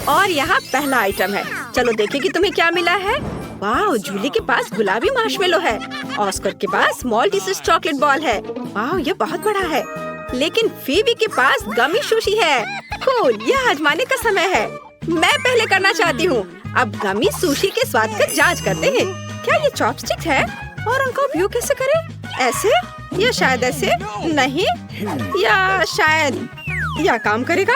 और यहाँ पहला आइटम है। चलो देखें कि तुम्हें क्या मिला है। वाह, जूली के पास गुलाबी मार्शमेलो है। ऑस्कर के पास माल्टेसर्स चॉकलेट बॉल है। वाह, ये बहुत बड़ा है। लेकिन फीबी के पास गमी सुशी है। कूल, यह आजमाने का समय है। मैं पहले करना चाहती हूँ। अब गमी सुशी के स्वाद का जांच करते हैं। क्या ये चॉपस्टिक है और उनका उपयोग कैसे करें? ऐसे या शायद ऐसे? नहीं, या शायद यह काम करेगा।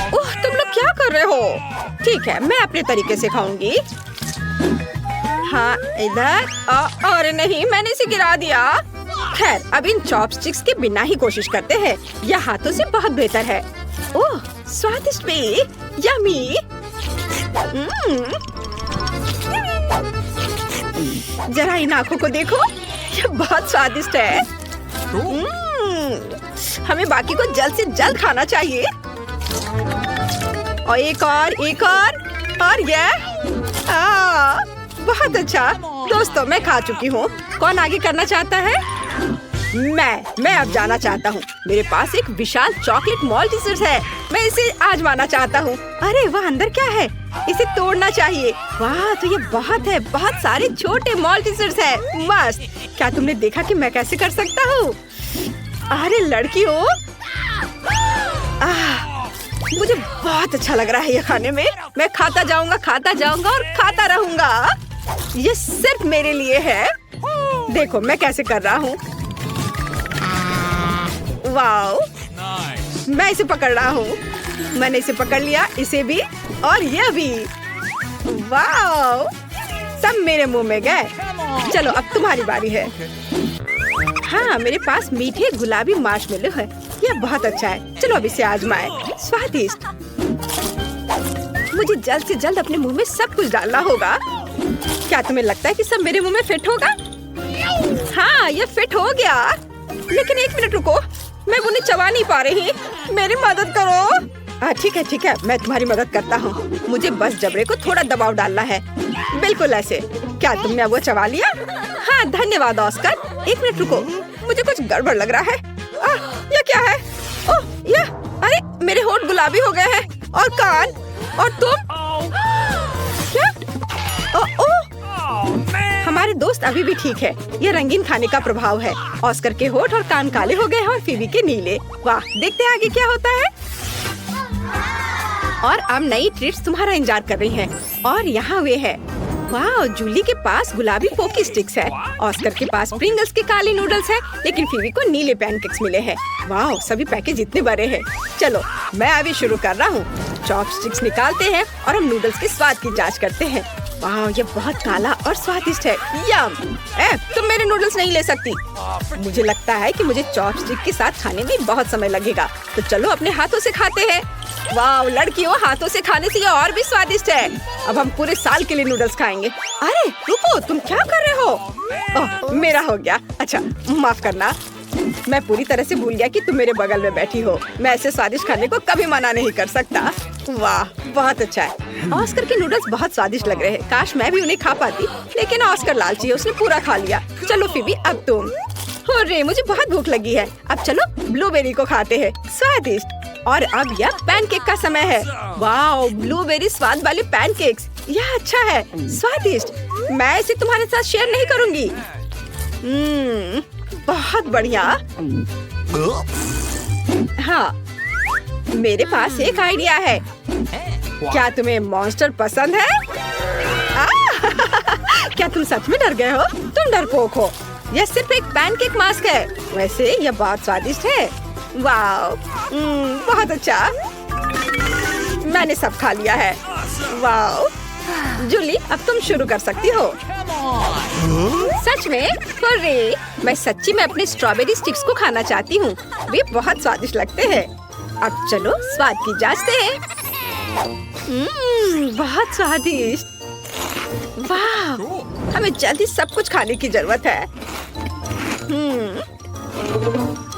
ओह, तुम लोग क्या कर रहे हो? ठीक है, मैं अपने तरीके से खाऊंगी। हाँ, इधर। अरे नहीं, मैंने इसे गिरा दिया। खैर, अब इन चॉपस्टिक्स के बिना ही कोशिश करते हैं। यह हाथों से बहुत बेहतर है। ओह, स्वादिष्ट भी। यम्मी। जरा इन आँखों को देखो, ये बहुत स्वादिष्ट है। हमें बाकी को जल्द से जल्द खाना चाहिए। और एक और ये। बहुत अच्छा। दोस्तों, मैं खा चुकी हूँ। कौन आगे करना चाहता है? मैं अब जाना चाहता हूँ। मेरे पास एक विशाल चॉकलेट माल्टेसर्स है। मैं इसे आजमाना चाहता हूँ। अरे वाह, अंदर क्या है? इसे तोड़ना चाहिए। वाह, तो ये बहुत सारे छोटे माल्टेसर्स है। मस्त। क्या तुमने देखा कि मैं कैसे कर सकता हूँ? अरे लड़कियों, मुझे बहुत अच्छा लग रहा है ये खाने में। मैं खाता जाऊंगा और खाता रहूंगा। ये सिर्फ मेरे लिए है। देखो मैं कैसे कर रहा हूँ। वाओ, मैं इसे पकड़ रहा हूँ। मैंने इसे पकड़ लिया, इसे भी और ये भी। वाओ, सब मेरे मुंह में गए। चलो अब तुम्हारी बारी है। हाँ, मेरे पास मीठे गुलाबी मार्शमेलो है। यह बहुत अच्छा है। चलो अब इसे आजमाएं। स्वादिष्ट। मुझे जल्द से जल्द अपने मुंह में सब कुछ डालना होगा। क्या तुम्हें लगता है कि सब मेरे मुंह में फिट होगा? हाँ, ये फिट हो गया। लेकिन एक मिनट रुको, मैं उन्हें चबा नहीं पा रही। मेरी मदद करो। ठीक है, मैं तुम्हारी मदद करता हूँ। मुझे बस जबड़े को थोड़ा दबाव डालना है। बिल्कुल ऐसे। क्या तुमने अब वो चबा लिया? हाँ, धन्यवाद ऑस्कर। एक मिनट रुको, मुझे कुछ गड़बड़ लग रहा है। ये क्या है? ओह, ये, अरे मेरे होंठ गुलाबी हो गए हैं और कान। और तुम क्या? ओह, हमारे दोस्त अभी भी ठीक है। ये रंगीन खाने का प्रभाव है। ऑस्कर के होंठ और कान काले हो गए हैं और फीबी के नीले। वाह, देखते हैं आगे क्या होता है। और अब नई ट्रीट्स तुम्हारा इंतजार कर रही हैं। और यहाँ वे है। वाह, जूली के पास गुलाबी पोकी स्टिक्स है। ऑस्कर के पास प्रिंगल्स के काले नूडल्स है, लेकिन फीबी को नीले पैनकेक्स मिले हैं। वाह, सभी पैकेज इतने बड़े हैं। चलो मैं अभी शुरू कर रहा हूँ। चॉपस्टिक्स निकालते हैं और हम नूडल्स के स्वाद की जांच करते हैं। वाह, ये बहुत काला और स्वादिष्ट है। यम। तुम मेरे नूडल्स नहीं ले सकती। मुझे लगता है कि मुझे चॉपस्टिक के साथ खाने में बहुत समय लगेगा। तो चलो अपने हाथों से खाते हैं। वाह लड़कियों, हाथों से खाने से ये और भी स्वादिष्ट है। अब हम पूरे साल के लिए नूडल्स खाएंगे। अरे रुको, तुम क्या कर रहे हो? ओह, मेरा हो गया। अच्छा, माफ करना। मैं पूरी तरह से भूल गया कि तुम मेरे बगल में बैठी हो। मैं ऐसे स्वादिष्ट खाने को कभी मना नहीं कर सकता। वाह, बहुत अच्छा है। ऑस्कर के नूडल्स बहुत स्वादिष्ट लग रहे हैं। काश मैं भी उन्हें खा पाती, लेकिन ऑस्कर लालची है, उसने पूरा खा लिया। चलो फीबी, अब तुम। अरे मुझे बहुत भूख लगी है। अब चलो ब्लूबेरी को खाते हैं। स्वादिष्ट। और अब यह पैनकेक का समय है। वाह, ब्लूबेरी स्वाद वाले पैनकेक्स। यह अच्छा है, स्वादिष्ट। मैं इसे तुम्हारे साथ शेयर नहीं करूंगी। बहुत बढ़िया। हाँ, मेरे पास एक आइडिया है। क्या तुम्हें मॉन्स्टर पसंद है? क्या तुम सच में डर गए हो? तुम डरपोक हो। यह सिर्फ एक पैनकेक मास्क है। वैसे यह बहुत स्वादिष्ट है। वाह, बहुत अच्छा। मैंने सब खा लिया है। वाह, जूली अब तुम शुरू कर सकती हो। सच में? अरे मैं सच्ची में अपने स्ट्रॉबेरी स्टिक्स को खाना चाहती हूँ। वे बहुत स्वादिष्ट लगते हैं। अब चलो स्वाद की जांचते हैं। बहुत स्वादिष्ट। वाह, हमें जल्दी सब कुछ खाने की जरूरत है।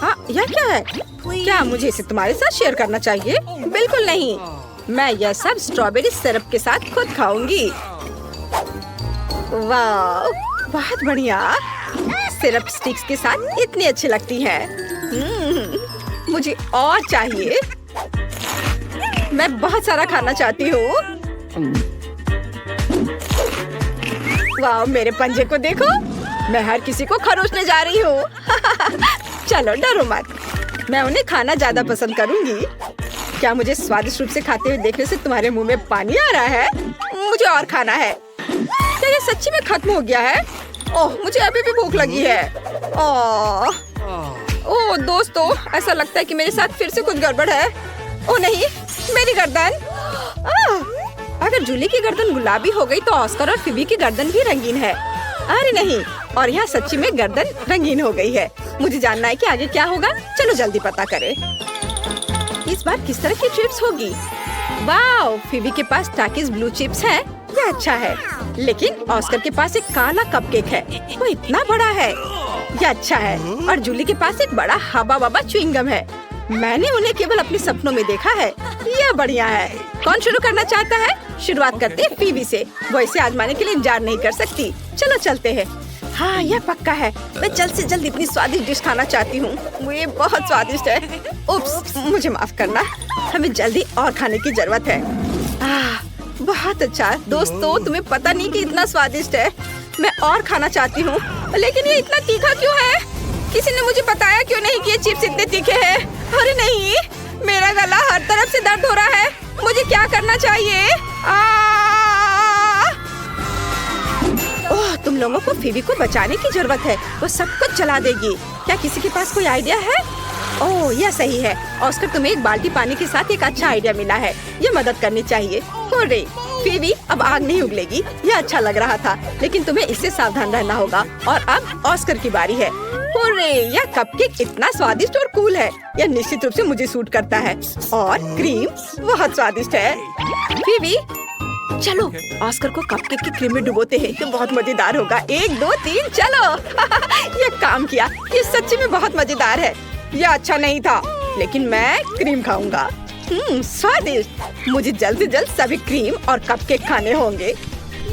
हाँ, यह क्या है? क्या मुझे इसे तुम्हारे साथ शेयर करना चाहिए? बिल्कुल नहीं। मैं यह सब स्ट्रॉबेरी सिरप के साथ खुद खाऊंगी। वाह, बहुत बढ़िया। सिरप स्टिक्स के साथ इतनी अच्छी लगती है। मुझे और चाहिए। मैं बहुत सारा खाना चाहती हूँ। वाह, मेरे पंजे को देखो, मैं हर किसी को खरोचने जा रही हूँ। चलो डरो मत, मैं उन्हें खाना ज्यादा पसंद करूंगी। क्या मुझे स्वादिष्ट रूप से खाते हुए देखने से तुम्हारे मुंह में पानी आ रहा है? मुझे और खाना है। क्या ये सच्ची में खत्म हो गया है? ओह, मुझे अभी भी भूख लगी है। ओह दोस्तों, ऐसा लगता है कि मेरे साथ फिर से कुछ गड़बड़ है। ओह नहीं, मेरी गर्दन। अगर जूली की गर्दन गुलाबी हो गई तो ऑस्कर और फिबी की गर्दन भी रंगीन है। अरे नहीं, और यहाँ सच्ची में गर्दन रंगीन हो गई है। मुझे जानना है कि आगे क्या होगा। चलो जल्दी पता करें। इस बार किस तरह की चिप्स होगी? वाह, फिबी के पास टाकिस ब्लू चिप्स है, ये अच्छा है। लेकिन ऑस्कर के पास एक काला कपकेक है, वो इतना बड़ा है, ये अच्छा है। और जूली के पास एक बड़ा हबा बबा च्युइंगम है। मैंने उन्हें केवल अपने सपनों में देखा है। यह बढ़िया है। कौन शुरू करना चाहता है? शुरुआत करते हैं फिबी से। वो इसे आजमाने के लिए इंतजार नहीं कर सकती। चलो चलते हैं। हाँ, यह पक्का है। मैं जल्द से जल्द इतनी स्वादिष्ट डिश खाना चाहती हूँ। वो ये बहुत स्वादिष्ट है। उप्स, मुझे माफ करना। हमें जल्दी और खाने की जरूरत है। बहुत अच्छा दोस्तों, तुम्हें पता नहीं कि इतना स्वादिष्ट है। मैं और खाना चाहती हूँ, लेकिन ये इतना तीखा क्यों है? किसी ने मुझे बताया क्यों नहीं कि ये चिप्स इतने तीखे हैं? अरे नहीं, मेरा गला हर तरफ से दर्द हो रहा है। मुझे क्या करना चाहिए? ओह, तुम लोगों को फिबी को बचाने की जरूरत है। वो सब कुछ जला देगी। क्या किसी के पास कोई आइडिया है? ओह, यह सही है। ऑस्कर, तुम्हें एक बाल्टी पानी के साथ एक अच्छा आइडिया मिला है। ये मदद करनी चाहिए। हुर्रे, फिबी, अब आग नहीं उगलेगी। यह अच्छा लग रहा था, लेकिन तुम्हें इससे सावधान रहना होगा। और अब ऑस्कर की बारी है। हुर्रे, यह कपकेक इतना स्वादिष्ट और कूल है। यह निश्चित रूप से मुझे सूट करता है। और क्रीम बहुत स्वादिष्ट है। फिबी, चलो ऑस्कर को कपकेक की क्रीम में डुबोते हैं। ये बहुत मजेदार होगा। 1 2 3 चलो। ये काम किया। ये सच्ची में बहुत मजेदार है। यह अच्छा नहीं था, लेकिन मैं क्रीम खाऊंगा। स्वादिष्ट। मुझे जल्द से जल्द सभी क्रीम और कपकेक खाने होंगे।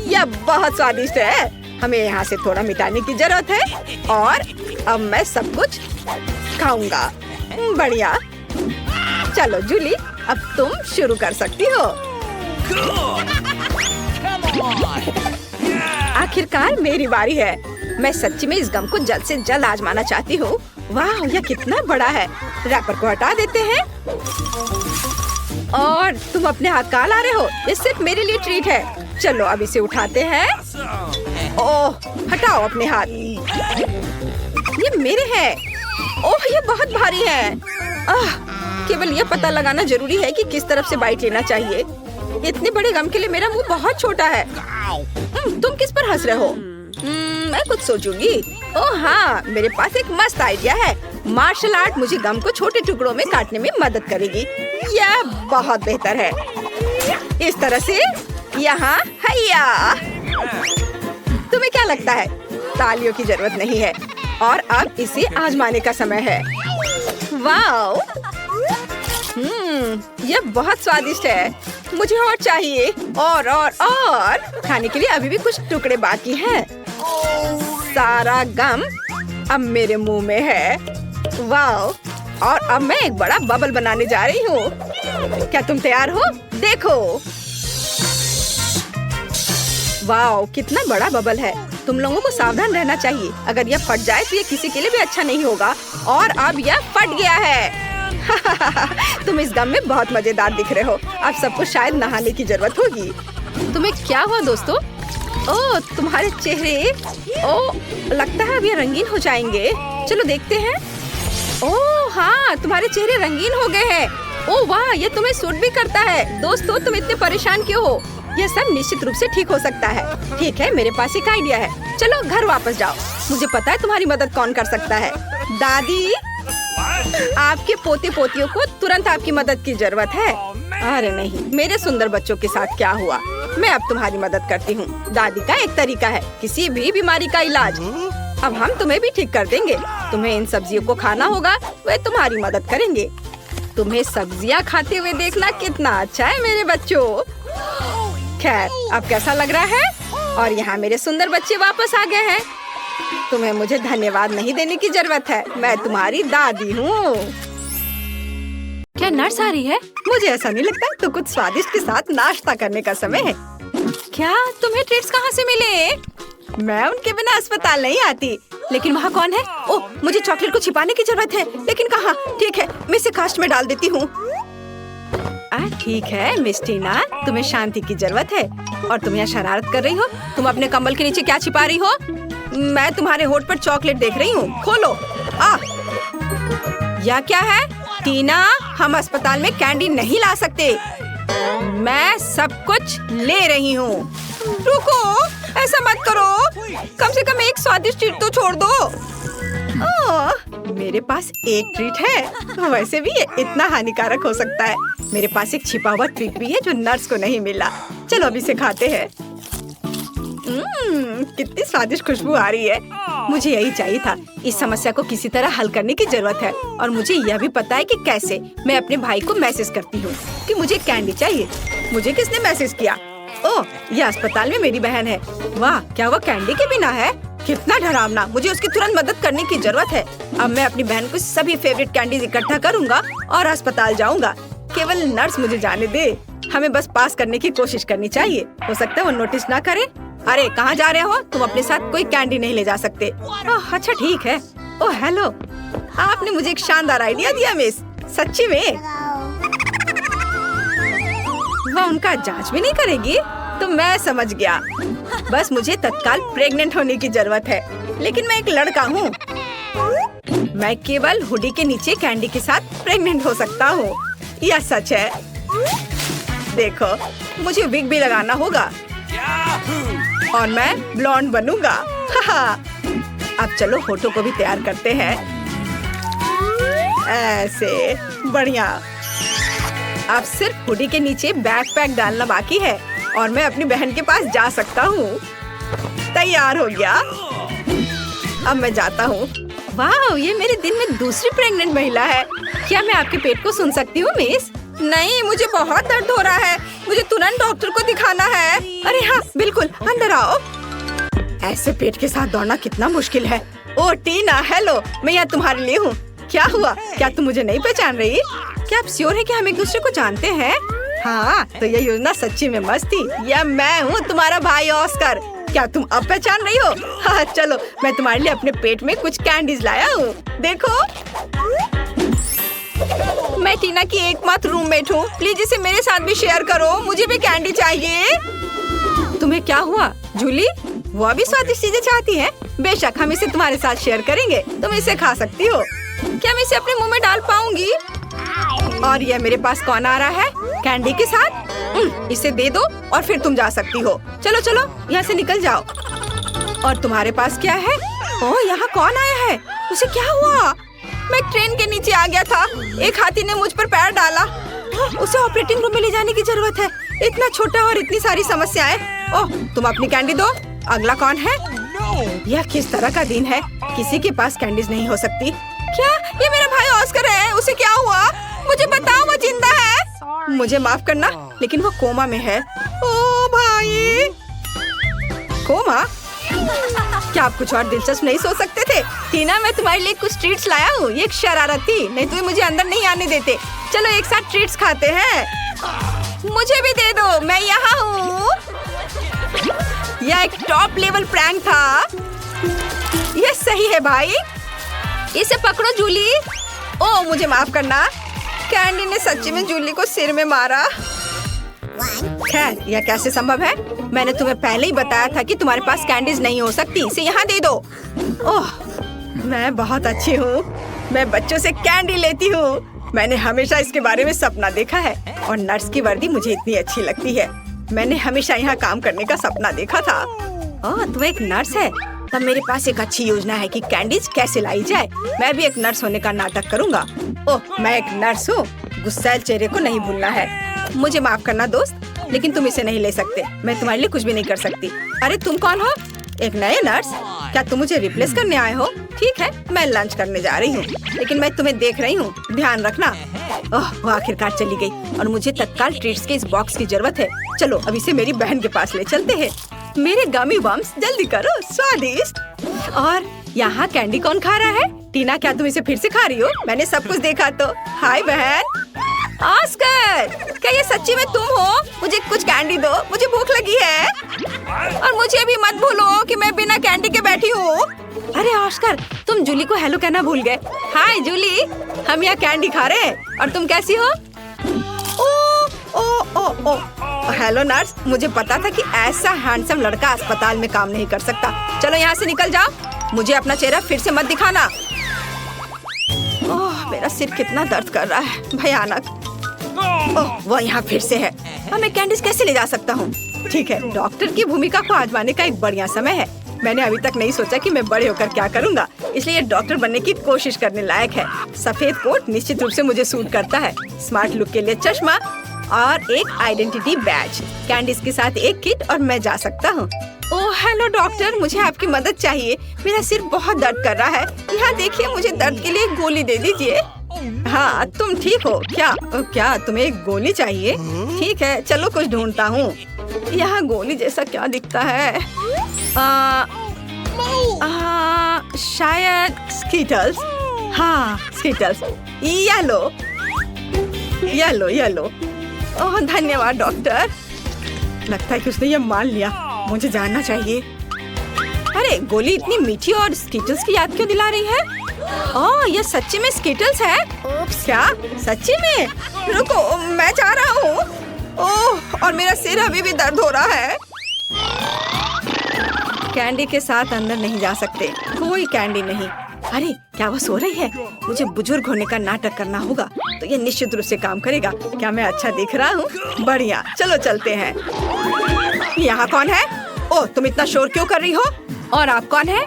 यह बहुत स्वादिष्ट है। हमें यहाँ से थोड़ा मिटाने की जरूरत है। और अब मैं सब कुछ खाऊंगा। बढ़िया। चलो जूली, अब तुम शुरू कर सकती हो। आखिरकार मेरी बारी है। मैं सच्ची में इस गम को जल्द से जल्द आजमाना चाहती हूँ। वाह, यह कितना बड़ा है। रैपर को हटा देते हैं। और तुम अपने हाथ कहाँ ला रहे हो? ये सिर्फ मेरे लिए ट्रीट है। चलो अब इसे उठाते हैं। ओह, हटाओ अपने हाथ। ये मेरे हैं। ओह, ये बहुत भारी है। केवल ये पता लगाना जरूरी है कि किस तरफ से बाइट लेना चाहिए। इतने बड़े गम के लिए मेरा मुंह बहुत छोटा है। तुम किस पर हंस रहे हो? मैं कुछ सोचूंगी। ओह हाँ, मेरे पास एक मस्त आइडिया है। मार्शल आर्ट मुझे गम को छोटे टुकड़ों में काटने में मदद करेगी। यह बहुत बेहतर है। इस तरह से यहाँ हैया। तुम्हें क्या लगता है? तालियों की जरूरत नहीं है। और अब इसे आजमाने का समय है। वाओ, यह बहुत स्वादिष्ट है। मुझे और चाहिए। और खाने के लिए अभी भी कुछ टुकड़े बाकी हैं। सारा गम अब मेरे मुंह में है। वाओ, और अब मैं एक बड़ा बबल बनाने जा रही हूँ। क्या तुम तैयार हो? देखो। वाओ, कितना बड़ा बबल है। तुम लोगों को सावधान रहना चाहिए। अगर यह फट जाए तो ये किसी के लिए भी अच्छा नहीं होगा। और अब यह फट गया है। तुम इस गम में बहुत मजेदार दिख रहे हो। अब सबको शायद नहाने की जरूरत होगी। तुम्हें क्या हुआ दोस्तों? ओह, तुम्हारे चेहरे, ओह, लगता है अब ये रंगीन हो जाएंगे। चलो देखते हैं। ओह हाँ, तुम्हारे चेहरे रंगीन हो गए हैं। ओह वाह, ये तुम्हें सूट भी करता है। दोस्तों, तुम इतने परेशान क्यों हो? यह सब निश्चित रूप से ठीक हो सकता है। ठीक है, मेरे पास एक आइडिया है। चलो घर वापस जाओ। मुझे पता है तुम्हारी मदद कौन कर सकता है। दादी, आपके पोते पोतियों को तुरंत आपकी मदद की जरूरत है। अरे नहीं, मेरे सुंदर बच्चों के साथ क्या हुआ? मैं अब तुम्हारी मदद करती हूँ। दादी का एक तरीका है किसी भी बीमारी का इलाज। अब हम तुम्हें भी ठीक कर देंगे। तुम्हें इन सब्जियों को खाना होगा, वे तुम्हारी मदद करेंगे। तुम्हें सब्जियाँ खाते हुए देखना कितना अच्छा है मेरे बच्चों। खैर, अब कैसा लग रहा है? और यहाँ मेरे सुंदर बच्चे वापस आ गए हैं। तुम्हें मुझे धन्यवाद नहीं देने की जरूरत है। मैं तुम्हारी दादी हूँ। क्या नर्स आ रही है? मुझे ऐसा नहीं लगता। तो कुछ स्वादिष्ट के साथ नाश्ता करने का समय है। क्या तुम्हें ट्रीट्स कहाँ से मिले? मैं उनके बिना अस्पताल नहीं आती। लेकिन वहाँ कौन है? ओह, मुझे चॉकलेट को छिपाने की जरूरत है। लेकिन कहाँ? ठीक है, मैं इसे कास्ट में डाल देती हूँ। ठीक है मिस टीना, तुम्हें शांति की जरूरत है और तुम यहाँ शरारत कर रही हो। तुम अपने कंबल के नीचे क्या छिपा रही हो? मैं तुम्हारे होठ पर चॉकलेट देख रही हूँ। खोलो। यह क्या है? टीना, हम अस्पताल में कैंडी नहीं ला सकते। मैं सब कुछ ले रही हूँ। रुको, ऐसा मत करो। कम से कम एक स्वादिष्ट ट्रीट तो छोड़ दो। मेरे पास एक ट्रीट है। वैसे भी ये इतना हानिकारक हो सकता है। मेरे पास एक छिपा हुआ ट्रीट भी है जो नर्स को नहीं मिला। चलो अभी इसे खाते हैं। कितनी स्वादिष्ट खुशबू आ रही है। मुझे यही चाहिए था। इस समस्या को किसी तरह हल करने की जरूरत है और मुझे यह भी पता है कि कैसे। मैं अपने भाई को मैसेज करती हूँ कि मुझे कैंडी चाहिए। मुझे किसने मैसेज किया? ओह, यह अस्पताल में मेरी बहन है। वाह, क्या वो कैंडी के बिना है? कितना डरावना। मुझे उसकी तुरंत मदद करने की जरूरत है। अब मैं अपनी बहन को सभी फेवरेट कैंडीज इकट्ठा करूँगा और अस्पताल जाऊँगा। केवल नर्स मुझे जाने दे। हमें बस पास करने की कोशिश करनी चाहिए। हो सकता है वो नोटिस ना करे। अरे कहाँ जा रहे हो? तुम अपने साथ कोई कैंडी नहीं ले जा सकते। अच्छा ठीक है। ओह हेलो, आपने मुझे एक शानदार आइडिया दिया मिस। सच्ची में? वह उनका जांच भी नहीं करेगी? तो मैं समझ गया। बस मुझे तत्काल प्रेग्नेंट होने की जरूरत है। लेकिन मैं एक लड़का हूँ। मैं केवल हुडी के नीचे कैंडी के साथ प्रेग्नेंट हो सकता हूँ। यह सच है। देखो, मुझे विग भी लगाना होगा और मैं ब्लॉन्ड बनूंगा। अब चलो होठों को भी तैयार करते हैं। ऐसे बढ़िया। अब सिर्फ हुडी के नीचे बैकपैक डालना बाकी है और मैं अपनी बहन के पास जा सकता हूँ। तैयार हो गया। अब मैं जाता हूँ। वाह, ये मेरे दिन में दूसरी प्रेग्नेंट महिला है। क्या मैं आपके पेट को सुन सकती हूँ मिस? नहीं, मुझे बहुत दर्द हो रहा है। मुझे तुरंत डॉक्टर को दिखाना है। अरे हाँ बिल्कुल, अंदर आओ। ऐसे पेट के साथ दौड़ना कितना मुश्किल है। ओह टीना, हेलो, मैं यहाँ तुम्हारे लिए हूँ। क्या हुआ? क्या तुम मुझे नहीं पहचान रही? क्या आप श्योर है कि हम एक दूसरे को जानते हैं? हाँ, तो ये योजना सच्ची में मस्त थी। यह मैं हूँ, तुम्हारा भाई ऑस्कर। क्या तुम अब पहचान रही हो? हाँ चलो, मैं तुम्हारे लिए अपने पेट में कुछ कैंडीज लाया हूँ। देखो, मैं टीना की एकमात्र रूममेट हूँ। प्लीज इसे मेरे साथ भी शेयर करो। मुझे भी कैंडी चाहिए। तुम्हें क्या हुआ जूली? वो भी स्वादिष्ट चीजें चाहती है। बेशक, हम इसे तुम्हारे साथ शेयर करेंगे। तुम इसे खा सकती हो। क्या मैं इसे अपने मुंह में डाल पाऊंगी? और यह मेरे पास कौन आ रहा है? कैंडी के साथ। इसे दे दो और फिर तुम जा सकती हो। चलो चलो, यहाँ से निकल जाओ। और तुम्हारे पास क्या है? ओह, यहाँ कौन आया है? उसे क्या हुआ? मैं ट्रेन के नीचे आ गया था। एक हाथी ने मुझ पर पैर डाला। उसे ऑपरेटिंग रूम में ले जाने की जरूरत है। इतना छोटा और इतनी सारी समस्याएं। ओह, तुम अपनी कैंडी दो। अगला कौन है? यह किस तरह का दिन है? किसी के पास कैंडीज नहीं हो सकती। क्या ये मेरा भाई ऑस्कर है? उसे क्या हुआ? मुझे बताओ, वो जिंदा है? मुझे माफ करना, लेकिन वो कोमा में है। ओ भाई, कोमा? क्या आप कुछ और दिलचस्प नहीं सोच सकते थे? टीना, मैं तुम्हारे लिए कुछ ट्रीट्स लाया हूँ। ये एक शरारत थी, नहीं तो ये मुझे अंदर नहीं आने देते। चलो एक साथ ट्रीट्स खाते हैं। मुझे भी दे दो, मैं यहाँ हूँ। यह एक टॉप लेवल प्रैंक था। ये सही है भाई। इसे पकड़ो जूली। ओह, मुझे माफ करना। कैंडी ने सच्ची में जूली को सिर में मारा। खैर, यह कैसे संभव है? मैंने तुम्हें पहले ही बताया था कि तुम्हारे पास कैंडीज नहीं हो सकती। इसे यहाँ दे दो। ओह, मैं बहुत अच्छी हूँ। मैं बच्चों से कैंडी लेती हूँ। मैंने हमेशा इसके बारे में सपना देखा है और नर्स की वर्दी मुझे इतनी अच्छी लगती है। मैंने हमेशा यहाँ काम करने का सपना देखा था। ओह, तुम एक नर्स है? तब मेरे पास एक अच्छी योजना है कि कैंडीज कैसे लाई जाए। मैं भी एक नर्स होने का नाटक करूँगा। ओह, मैं एक नर्स हूँ। गुस्सैल चेहरे को नहीं भूलना है। मुझे माफ करना दोस्त, लेकिन तुम इसे नहीं ले सकते। मैं तुम्हारे लिए कुछ भी नहीं कर सकती। अरे तुम कौन हो? एक नए नर्स? क्या तुम मुझे रिप्लेस करने आए हो? ठीक है, मैं लंच करने जा रही हूँ, लेकिन मैं तुम्हें देख रही हूँ। ध्यान रखना। ओह, वो आखिरकार चली गई और मुझे तत्काल ट्रीट्स के इस बॉक्स की जरूरत है। चलो अब इसे मेरी बहन के पास ले चलते हैं। मेरे गमी बम्स, जल्दी करो, स्वादिष्ट। और यहाँ कैंडी कौन खा रहा है? टीना, क्या तुम इसे फिर से खा रही हो? मैंने सब कुछ देखा तो। हाय बहन। ऑस्कर, क्या ये सच्ची में तुम हो? मुझे कुछ कैंडी दो, मुझे भूख लगी है। और मुझे भी मत भूलो कि मैं बिना कैंडी के बैठी हूँ। अरे ऑस्कर, तुम जूली को हेलो कहना भूल गए। हाय जूली, हम यहाँ कैंडी खा रहे हैं और तुम कैसी हो? ओ ओ ओ ओ हेलो नर्स, मुझे पता था कि ऐसा हैंडसम लड़का अस्पताल में काम नहीं कर सकता। चलो यहाँ से निकल जाओ, मुझे अपना चेहरा फिर से मत दिखाना। ओह, मेरा सिर कितना दर्द कर रहा है, भयानक। ओह, वो यहाँ फिर से है। अब मैं कैंडीज कैसे ले जा सकता हूँ? ठीक है, डॉक्टर की भूमिका को आजमाने का एक बढ़िया समय है। मैंने अभी तक नहीं सोचा कि मैं बड़े होकर क्या करूँगा, इसलिए डॉक्टर बनने की कोशिश करने लायक है। सफेद कोट निश्चित रूप से मुझे सूट करता है। स्मार्ट लुक के लिए चश्मा और एक आइडेंटिटी बैज, कैंडीज के साथ एक किट और मैं जा सकता हूँ। ओह हेलो डॉक्टर, मुझे आपकी मदद चाहिए। मेरा सिर बहुत दर्द कर रहा है। यहाँ देखिए, मुझे दर्द के लिए एक गोली दे दीजिए। हाँ, तुम ठीक हो क्या? क्या तुम्हें एक गोली चाहिए? ठीक है, चलो कुछ ढूंढता हूँ। यहाँ गोली जैसा क्या दिखता है? शायद स्कीटल्स। हाँ स्कीटल्स, येलो येलो येलो। ओह धन्यवाद डॉक्टर। लगता है कि उसने ये मान लिया। मुझे जानना चाहिए। अरे गोली इतनी मीठी और स्कीटल्स की याद क्यों दिला रही है? ओह ये सच्ची में स्कीटल्स है? क्या सच्ची में? रुको, मैं जा रहा हूँ। ओह और मेरा सिर अभी भी दर्द हो रहा है। कैंडी के साथ अंदर नहीं जा सकते, कोई कैंडी नहीं। अरे क्या वो सो रही है? मुझे बुजुर्ग होने का नाटक करना होगा तो ये निश्चित रूप से काम करेगा। क्या मैं अच्छा दिख रहा हूँ? बढ़िया, चलो चलते हैं। यहाँ कौन है? ओह तुम इतना शोर क्यों कर रही हो? और आप कौन है?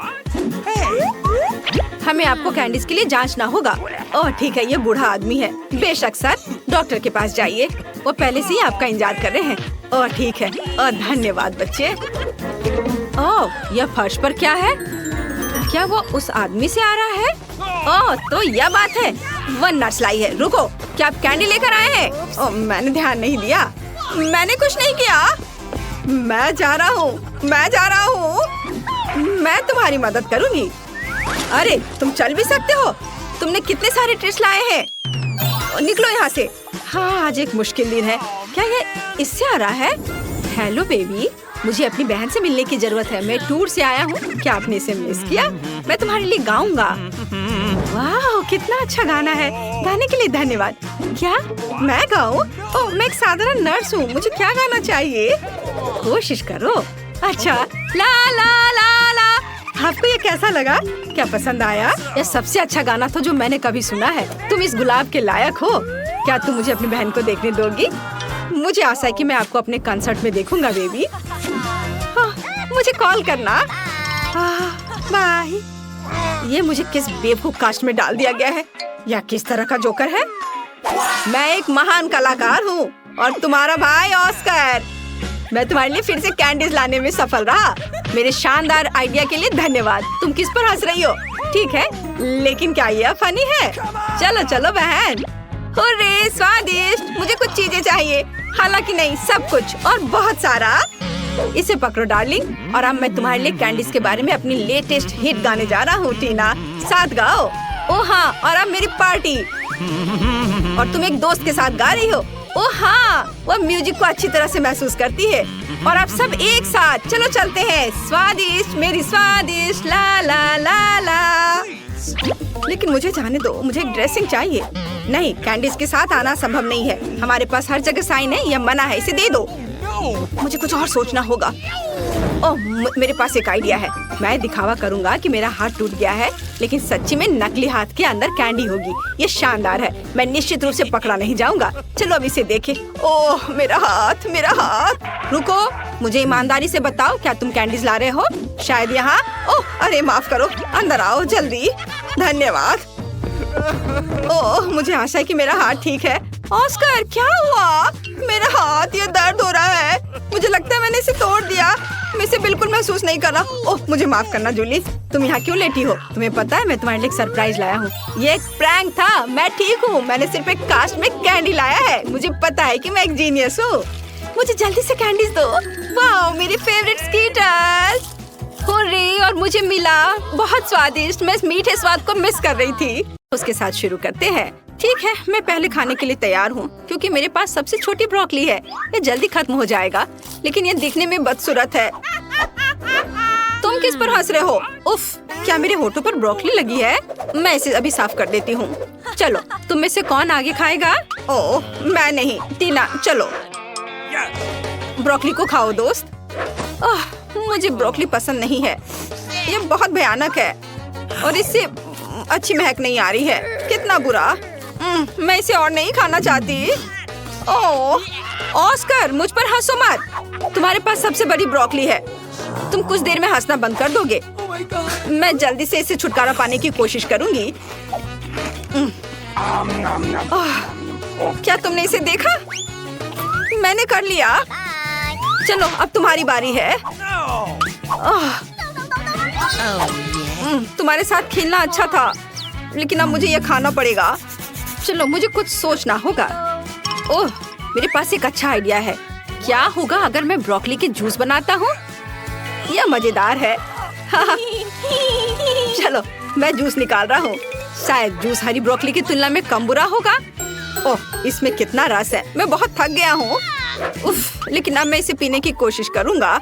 हमें आपको कैंडीज के लिए जांचना होगा। ओह ठीक है, ये बूढ़ा आदमी है। बेशक सर, डॉक्टर के पास जाइए, वो पहले से ही आपका इंतजार कर रहे हैं। ओह ठीक है, और धन्यवाद बच्चे। ओह यह फर्श पर क्या है? क्या वो उस आदमी से आ रहा है? ओह तो यह बात है, वो नर्स लाई है। रुको, क्या आप कैंडी लेकर आए हैं? ओह मैंने ध्यान नहीं दिया, मैंने कुछ नहीं किया। मैं जा रहा हूँ, मैं जा रहा हूँ। मैं तुम्हारी मदद करूँगी। अरे तुम चल भी सकते हो? तुमने कितने सारे ट्रिक्स लाए हैं? निकलो यहाँ से। हाँ आज एक मुश्किल दिन है। क्या ये इससे आ रहा है? हेलो बेबी, मुझे अपनी बहन से मिलने की जरूरत है। मैं टूर से आया हूँ। क्या आपने इसे मिस किया? मैं तुम्हारे लिए गाऊंगा। वाह कितना अच्छा गाना है, गाने के लिए धन्यवाद। क्या मैं गाऊं? ओह मैं एक साधारण नर्स हूँ, मुझे क्या गाना चाहिए? कोशिश करो। अच्छा ला ला ला ला। आपको ये कैसा लगा? क्या पसंद आया? यह सबसे अच्छा गाना था जो मैंने कभी सुना है। तुम इस गुलाब के लायक हो। क्या तुम मुझे अपनी बहन को देखने दोगी? मुझे आशा है कि मैं आपको अपने कंसर्ट में देखूंगा बेबी। मुझे कॉल करना। बाय। ये मुझे किस बेवकूफ कास्ट में डाल दिया गया है? या किस तरह का जोकर है? मैं एक महान कलाकार हूँ और तुम्हारा भाई ऑस्कर। मैं तुम्हारे लिए फिर से कैंडीज लाने में सफल रहा। मेरे शानदार आइडिया के लिए धन्यवाद। तुम किस पर हंस रही हो? ठीक है, लेकिन क्या ये फनी है? चलो चलो बहन। हुर्रे स्वादिष्ट, मुझे कुछ चीजें चाहिए। हालांकि नहीं, सब कुछ और बहुत सारा। इसे पकड़ो डार्लिंग। और अब मैं तुम्हारे लिए कैंडीज के बारे में अपनी लेटेस्ट हिट गाने जा रहा हूँ। टीना साथ गाओ। ओ हाँ, और अब मेरी पार्टी। और तुम एक दोस्त के साथ गा रही हो। ओ हाँ, वो म्यूजिक को अच्छी तरह से महसूस करती है। और अब सब एक साथ चलो चलते हैं। स्वादिष्ट मेरी स्वादिष्ट ला ला ला ला। लेकिन मुझे जाने दो, मुझे एक ड्रेसिंग चाहिए। नहीं, कैंडीज के साथ आना संभव नहीं है। हमारे पास हर जगह साइन है, यह मना है, इसे दे दो। मुझे कुछ और सोचना होगा। ओह मेरे पास एक आइडिया है। मैं दिखावा करूंगा कि मेरा हाथ टूट गया है, लेकिन सच्ची में नकली हाथ के अंदर कैंडी होगी। ये शानदार है। मैं निश्चित रूप से पकड़ा नहीं जाऊंगा। चलो अब इसे देखें। ओह मेरा हाथ, मेरा हाथ। रुको, मुझे ईमानदारी से बताओ, क्या तुम कैंडीज ला रहे हो? शायद यहाँ। ओह अरे माफ करो, अंदर आओ जल्दी। धन्यवाद। ओह मुझे आशा है कि मेरा हाथ ठीक है। ऑस्कर क्या हुआ? मेरा हाथ, ये दर्द हो रहा है। मुझे लगता है मैंने इसे तोड़ दिया। मैं इसे बिल्कुल महसूस नहीं कर रहा। ओह मुझे माफ करना जूली। तुम यहाँ क्यों लेटी हो? तुम्हें पता है मैं तुम्हारे लिए एक सरप्राइज लाया हूँ। ये एक प्रैंक था। मैं ठीक हूँ। मैंने सिर्फ एक कास्ट में कैंडी लाया है। मुझे पता है कि मैं एक जीनियस हूँ। मुझे जल्दी से कैंडीज दो। वाह मेरी फेवरेट स्कीटर्स। हुर्रे, और मुझे मिला। बहुत स्वादिष्ट। मैं इस मीठे स्वाद को मिस कर रही थी। उसके साथ शुरू करते हैं। ठीक है, मैं पहले खाने के लिए तैयार हूँ क्योंकि मेरे पास सबसे छोटी ब्रोकली है। ये जल्दी खत्म हो जाएगा, लेकिन ये दिखने में बदसूरत है। तुम किस पर हंस रहे हो? उफ, क्या मेरे होठों पर ब्रोकली लगी है? मैं इसे अभी साफ कर देती हूँ। चलो, तुम में से कौन आगे खाएगा? ओह, मैं नहीं। टीना, चलो ब्रोकली को खाओ दोस्त। मुझे ब्रोकली पसंद नहीं है, ये बहुत भयानक है और इससे अच्छी महक नहीं आ रही है। कितना बुरा। मैं इसे और नहीं खाना चाहती। ओह, ऑस्कर, मुझ पर हंसो मत। तुम्हारे पास सबसे बड़ी ब्रोकली है। तुम कुछ देर में हंसना बंद कर दोगे? मैं जल्दी से इसे छुटकारा पाने की कोशिश करूंगी। क्या तुमने इसे देखा? मैंने कर लिया। चलो, अब तुम्हारी बारी है। तुम्हारे साथ खेलना अच्छा था, लेकिन अब मुझे यह खाना पड़ेगा। चलो, मुझे कुछ सोचना होगा। ओह, मेरे पास एक अच्छा आइडिया है। क्या होगा अगर मैं ब्रोकली के जूस बनाता हूँ? यह मजेदार है। चलो, मैं जूस निकाल रहा हूँ। शायद जूस हरी ब्रोकली की तुलना में कम बुरा होगा। ओह, इसमें कितना रस है। मैं बहुत थक गया हूँ। उफ, लेकिन अब मैं इसे पीने की कोशिश करूँगा।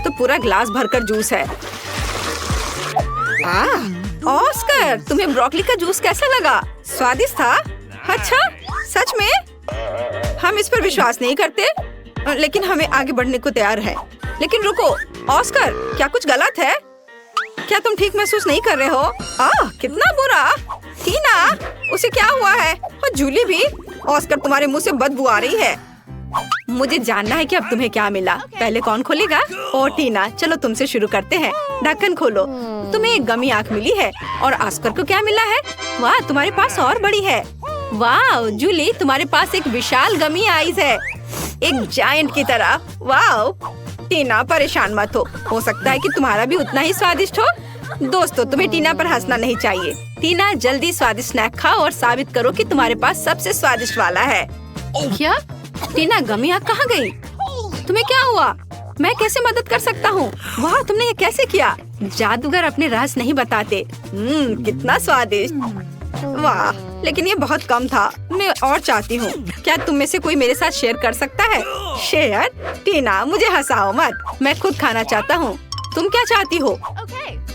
तो पूरा ग्लास भरकर जूस है। ऑस्कर, तुम्हें ब्रोकली का जूस कैसा लगा? स्वादिष्ट था? अच्छा, सच में? हम इस पर विश्वास नहीं करते, लेकिन हमें आगे बढ़ने को तैयार है। लेकिन रुको, ऑस्कर, क्या कुछ गलत है? क्या तुम ठीक महसूस नहीं कर रहे हो? कितना बुरा। टीना, उसे क्या हुआ है? और जूली भी। ऑस्कर, तुम्हारे मुंह से बदबू आ रही है। मुझे जानना है कि अब तुम्हें क्या मिला। पहले कौन खोलेगा? ओ टीना, चलो तुमसे शुरू करते हैं। ढक्कन खोलो। तुम्हें एक गमी आंख मिली है। और ऑस्कर को क्या मिला है? वाह, तुम्हारे पास और बड़ी है। वाह जूली, तुम्हारे पास एक विशाल गमी आईज है, एक जायंट की तरह। वाह टीना, परेशान मत हो सकता है कि तुम्हारा भी उतना ही स्वादिष्ट हो। दोस्तों, तुम्हें टीना पर हंसना नहीं चाहिए। टीना, जल्दी स्वादिष्ट स्नैक खाओ और साबित करो कि तुम्हारे पास सबसे स्वादिष्ट वाला है। क्या? टीना, गमी आंख कहाँ गई? तुम्हें क्या हुआ? मैं कैसे मदद कर सकता हूँ? वाह, तुमने ये कैसे किया? जादूगर अपने रहस्य नहीं बताते। कितना स्वादिष्ट। वाह, लेकिन ये बहुत कम था। मैं और चाहती हूँ। क्या तुम में से कोई मेरे साथ शेयर कर सकता है? शेयर? टीना, मुझे हंसाओ मत। मैं खुद खाना चाहता हूँ। तुम क्या चाहती हो?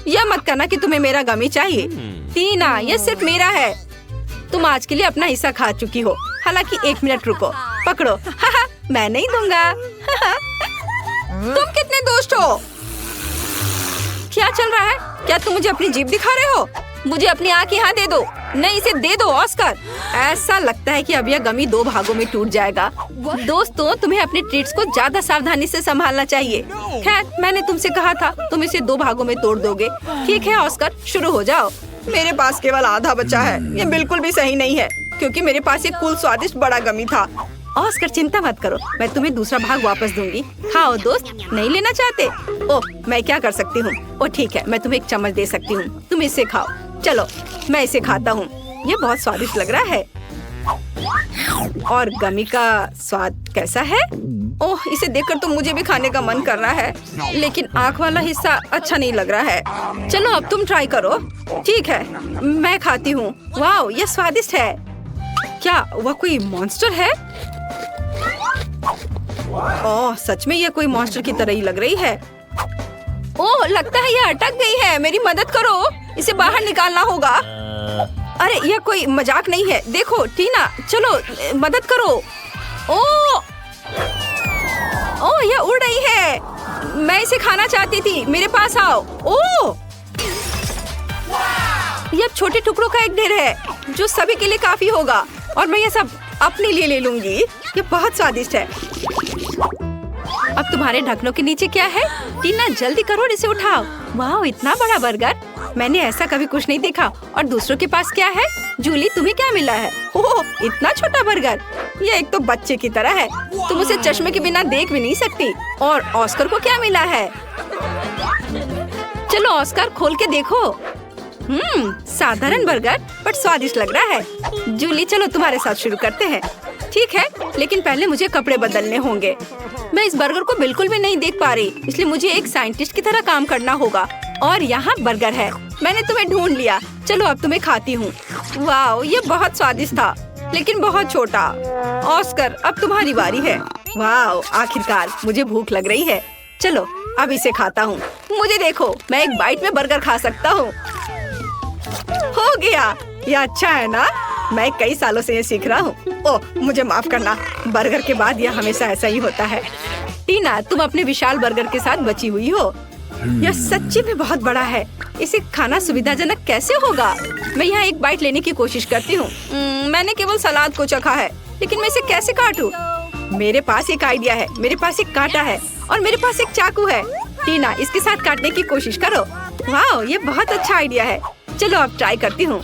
यह मत करना कि तुम्हें मेरा गमी चाहिए। टीना, ये सिर्फ मेरा है। तुम आज के लिए अपना हिस्सा खा चुकी हो। हालांकि 1 मिनट रुको, पकड़ो। मैं नहीं दूंगा। तुम कितने दोस्त हो? क्या चल रहा है? क्या तुम मुझे अपनी जीभ दिखा रहे हो? मुझे अपनी आँख यहाँ दे दो। नहीं, इसे दे दो ऑस्कर। ऐसा लगता है कि अब यह गमी 2 भागों में टूट जाएगा। दोस्तों, तुम्हें अपने ट्रीट्स को ज्यादा सावधानी से संभालना चाहिए। खैर, मैंने तुमसे कहा था, तुम इसे 2 भागों में तोड़ दोगे। ठीक है ऑस्कर, शुरू हो जाओ। मेरे पास केवल आधा बचा है। ये बिल्कुल भी सही नहीं है, क्योंकि मेरे पास एक कुल स्वादिष्ट बड़ा गमी था। ऑस्कर, चिंता मत करो, मैं तुम्हें दूसरा भाग वापस दूंगी। खाओ दोस्त। नहीं लेना चाहते? ओह, मैं क्या कर सकती हूँ? ओह ठीक है, मैं तुम्हें एक चम्मच दे सकती हूँ। तुम इसे खाओ। चलो, मैं इसे खाता हूँ। ये बहुत स्वादिष्ट लग रहा है। और गमी का स्वाद कैसा है? ओह, इसे देखकर तो मुझे भी खाने का मन कर रहा है, लेकिन आँख वाला हिस्सा अच्छा नहीं लग रहा है। चलो, अब तुम ट्राई करो। ठीक है, मैं खाती हूँ। वाह, ये स्वादिष्ट है। क्या वह कोई मॉन्स्टर है? ओह, सच में यह कोई मॉन्स्टर की तरह ही लग रही है। ओह, लगता है यह अटक गई है। मेरी मदद करो, इसे बाहर निकालना होगा। अरे, यह कोई मजाक नहीं है। देखो टीना, चलो मदद करो। ओह, यह उड़ रही है। मैं इसे खाना चाहती थी। मेरे पास आओ। ओह, यह छोटे टुकड़ों का एक ढेर है, जो सभी के लिए काफी होगा। और मैं यह सब अपने लिए ले लूंगी। ये बहुत स्वादिष्ट है। अब तुम्हारे ढक्कनों के नीचे क्या है? टीना, जल्दी करो और इसे उठाओ। वाह, इतना बड़ा बर्गर, मैंने ऐसा कभी कुछ नहीं देखा। और दूसरों के पास क्या है? जूली, तुम्हें क्या मिला है? ओह, इतना छोटा बर्गर। ये एक तो बच्चे की तरह है। तुम उसे चश्मे के बिना देख भी नहीं सकती। और ऑस्कर को क्या मिला है? चलो ऑस्कर, खोल के देखो। साधारण बर्गर, बट स्वादिष्ट लग रहा है। जूली, चलो तुम्हारे साथ शुरू करते हैं। ठीक है, लेकिन पहले मुझे कपड़े बदलने होंगे। मैं इस बर्गर को बिल्कुल भी नहीं देख पा रही, इसलिए मुझे एक साइंटिस्ट की तरह काम करना होगा। और यहाँ बर्गर है। मैंने तुम्हें ढूंढ लिया। चलो अब तुम्हें खाती हूँ। वाह, ये बहुत स्वादिष्ट था, लेकिन बहुत छोटा। ऑस्कर, अब तुम्हारी बारी है। वाह, आखिरकार मुझे भूख लग रही है। चलो अब इसे खाता हूँ। मुझे देखो, मैं एक बाइट में बर्गर खा सकता हूँ। हो गया, ये अच्छा है ना? मैं कई सालों से ये सीख रहा हूँ। ओह, मुझे माफ करना, बर्गर के बाद यह हमेशा ऐसा ही होता है। टीना, तुम अपने विशाल बर्गर के साथ बची हुई हो। यह सच्ची में बहुत बड़ा है। इसे खाना सुविधाजनक कैसे होगा? मैं यहाँ एक बाइट लेने की कोशिश करती हूँ। मैंने केवल सलाद को चखा है, लेकिन मैं इसे कैसे काटूं? मेरे पास एक आइडिया है। मेरे पास एक कांटा है और मेरे पास एक चाकू है। टीना, इसके साथ काटने की कोशिश करो। वाह, ये बहुत अच्छा आइडिया है। चलो अब ट्राई करती हूँ।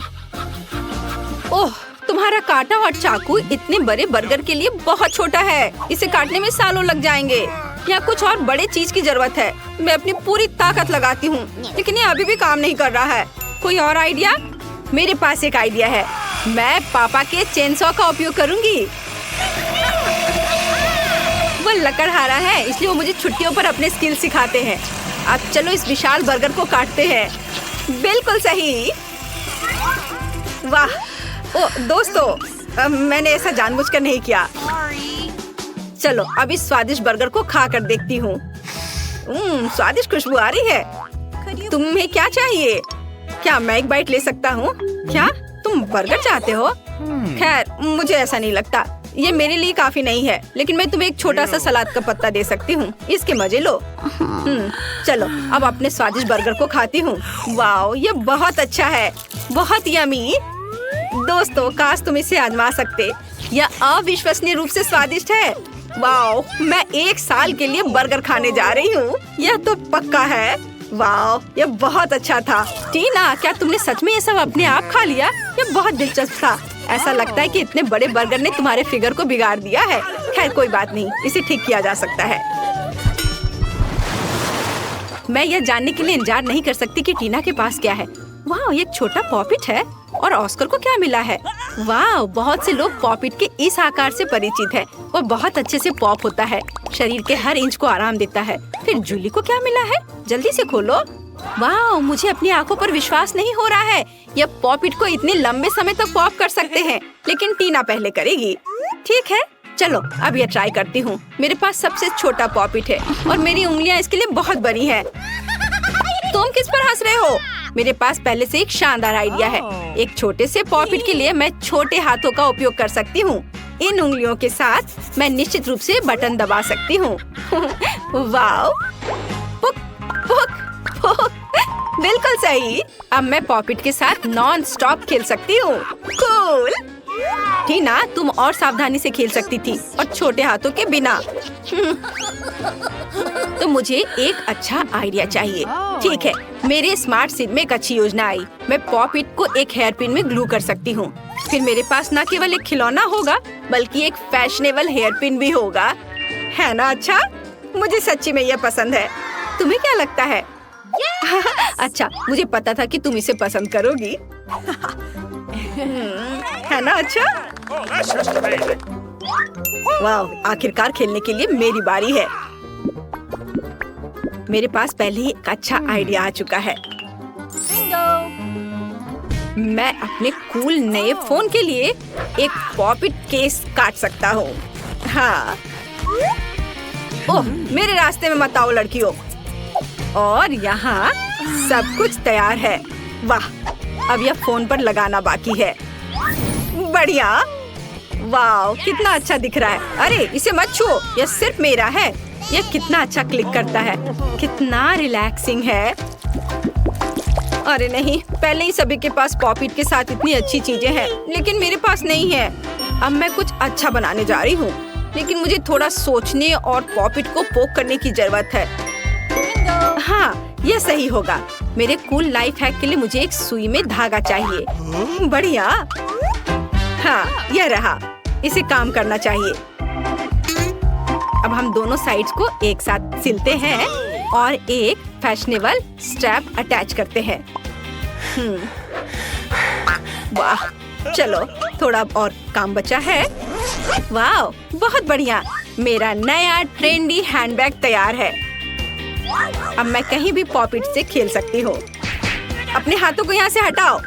ओह, तुम्हारा कांटा और चाकू इतने बड़े बर्गर के लिए बहुत छोटा है। इसे काटने में सालों लग जाएंगे। यहाँ कुछ और बड़े चीज की जरूरत है। मैं अपनी पूरी ताकत लगाती हूँ, लेकिन ये अभी भी काम नहीं कर रहा है। कोई और आइडिया? मेरे पास एक आइडिया है। मैं पापा के चेनसॉ का उपयोग करूँगी। वो लकड़हारा है, इसलिए वो मुझे छुट्टियों पर अपने स्किल सिखाते हैं। अब चलो इस विशाल बर्गर को काटते हैं। बिल्कुल सही। वाह, ओ दोस्तों, मैंने ऐसा जानबूझकर नहीं किया। चलो अब इस स्वादिष्ट बर्गर को खा कर देखती हूँ। स्वादिष्ट खुशबू आ रही है। तुम्हें क्या चाहिए? क्या मैं एक बाइट ले सकता हूँ? क्या तुम बर्गर चाहते हो? खैर, मुझे ऐसा नहीं लगता। ये मेरे लिए काफी नहीं है, लेकिन मैं तुम्हें एक छोटा सा सलाद का पत्ता दे सकती हूँ। इसके मजे लो। चलो अब अपने स्वादिष्ट बर्गर को खाती हूँ। वाओ, ये बहुत अच्छा है, बहुत यमी। दोस्तों, काश तुम इसे आजमा सकते। यह अविश्वसनीय रूप से स्वादिष्ट है। वाओ, मैं 1 साल के लिए बर्गर खाने जा रही हूँ। यह तो पक्का है। वाओ, यह बहुत अच्छा था। टीना, क्या तुमने सच में ये सब अपने आप खा लिया? यह बहुत दिलचस्प था। ऐसा लगता है कि इतने बड़े बर्गर ने तुम्हारे फिगर को बिगाड़ दिया है। खैर कोई बात नहीं, इसे ठीक किया जा सकता है। मैं यह जानने के लिए इंतजार नहीं कर सकती कि टीना के पास क्या है। वाह, ये एक छोटा पॉपिट है। और ऑस्कर को क्या मिला है? वाह, बहुत से लोग पॉपिट के इस आकार से परिचित हैं। वो बहुत अच्छे से पॉप होता है, शरीर के हर इंच को आराम देता है। फिर जूली को क्या मिला है? जल्दी से खोलो। वाह, मुझे अपनी आंखों पर विश्वास नहीं हो रहा है। यह पॉपिट को इतने लंबे समय तक पॉप कर सकते हैं, लेकिन टीना पहले करेगी। ठीक है, चलो अब ये ट्राई करती हूँ। मेरे पास सबसे छोटा पॉपिट है और मेरी उंगलियाँ इसके लिए बहुत बड़ी हैं। तुम किस पर हंस रहे हो? मेरे पास पहले से एक शानदार आइडिया है। एक छोटे से पॉपिट के लिए मैं छोटे हाथों का उपयोग कर सकती हूँ। इन उंगलियों के साथ मैं निश्चित रूप से बटन दबा सकती हूँ। वाओ, पुक, पुक, पुक। बिल्कुल सही। अब मैं पॉपिट के साथ नॉन स्टॉप खेल सकती हूँ। कूल। टीना, तुम और सावधानी से खेल सकती थी और छोटे हाथों के बिना। तो मुझे एक अच्छा आइडिया चाहिए। ठीक है, मेरे स्मार्ट सिर में एक अच्छी योजना आई। मैं पॉपिट को एक हेयर पिन में ग्लू कर सकती हूँ। फिर मेरे पास न केवल एक खिलौना होगा, बल्कि एक फैशनेबल हेयर पिन भी होगा। है ना अच्छा? मुझे सच्ची में यह पसंद है। तुम्हें क्या लगता है? अच्छा, मुझे पता था कि तुम इसे पसंद करोगी। है ना अच्छा? वाह, आखिरकार खेलने के लिए मेरी बारी है। मेरे पास पहले ही एक अच्छा आइडिया आ चुका है। मैं अपने कूल नए फोन के लिए एक पॉपिट केस काट सकता हूँ। हाँ। ओह, मेरे रास्ते में मत आओ लड़कियों। और यहाँ सब कुछ तैयार है। वाह, अब यह फोन पर लगाना बाकी है। बढ़िया। वाह, कितना अच्छा दिख रहा है। अरे इसे मत छुओ, यह सिर्फ मेरा है। यह कितना अच्छा क्लिक करता है, कितना रिलैक्सिंग है। अरे नहीं, पहले ही सभी के पास पॉपिट के साथ इतनी अच्छी चीजें हैं, लेकिन मेरे पास नहीं है। अब मैं कुछ अच्छा बनाने जा रही हूँ, लेकिन मुझे थोड़ा सोचने और पॉपिट को पोक करने की जरूरत है। हाँ, यह सही होगा। मेरे कूल लाइफ हैक के लिए मुझे एक सुई में धागा चाहिए। बढ़िया। हाँ, यह रहा। इसे काम करना चाहिए। अब हम दोनों साइड्स को एक साथ सिलते हैं और एक फैशनेबल स्ट्रैप अटैच करते हैं। वाह, चलो थोड़ा और काम बचा है। वाह, बहुत बढ़िया। मेरा नया ट्रेंडी हैंडबैग तैयार है। अब मैं कहीं भी पॉपिट से खेल सकती हूँ। अपने हाथों को यहाँ से हटाओ।